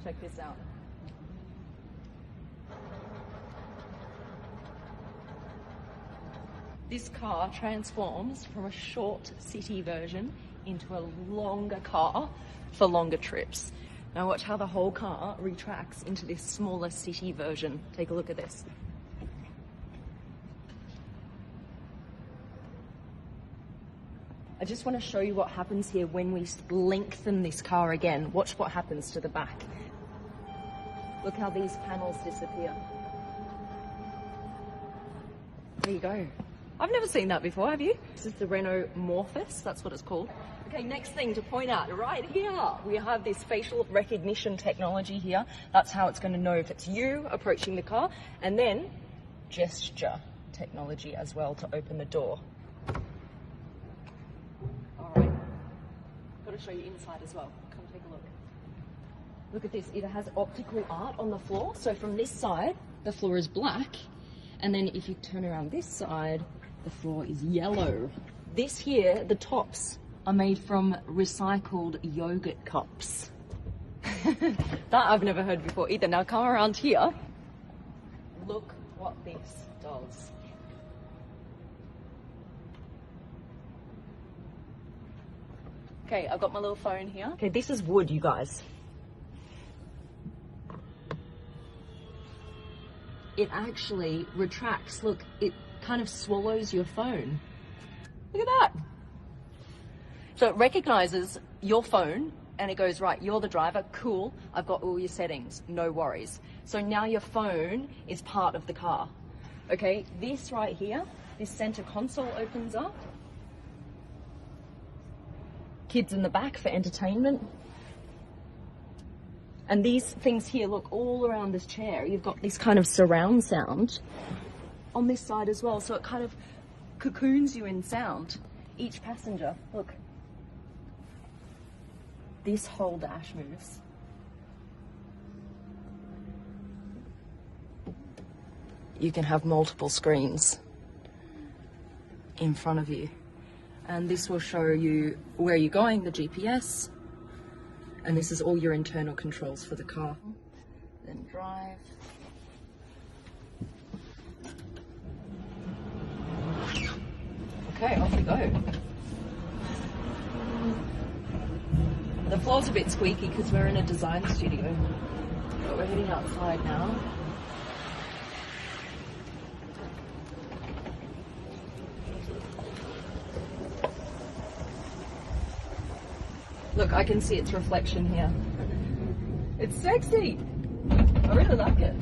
Check this out. This car transforms from a short city version into a longer car for longer trips. Now watch how the whole car retracts into this smaller city version. Take a look at this. I just want to show you what happens here when we lengthen this car again. Watch what happens to the back. Look how these panels disappear. There you go. I've never seen that before, have you? This is the Renault Morphus, that's what it's called. Okay, next thing to point out, right here, we have this facial recognition technology here. That's how it's going to know if it's you approaching the car. And then gesture technology as well to open the door. All right, got to show you inside as well. Come take a look. Look at this, it has optical art on the floor. So from this side, the floor is black. And then if you turn around this side, the floor is yellow. This here, the tops are made from recycled yogurt cups. That I've never heard before either. Now come around here. Look what this does. Okay, I've got my little phone here. Okay, this is wood, you guys. It actually retracts. Look, it kind of swallows your phone. Look at that. So it recognizes your phone and it goes, right, you're the driver, cool, I've got all your settings, no worries. So now your phone is part of the car. Okay, this right here, this center console opens up. Kids in the back for entertainment. And these things here, look, all around this chair, you've got this kind of surround sound on this side as well. So it kind of cocoons you in sound. Each passenger, look. This whole dash moves. You can have multiple screens in front of you. And this will show you where you're going, the GPS. And this is all your internal controls for the car. Then drive. Okay, off we go. The floor's a bit squeaky because we're in a design studio. But we're heading outside now. Look, I can see its reflection here. It's sexy. I really like it.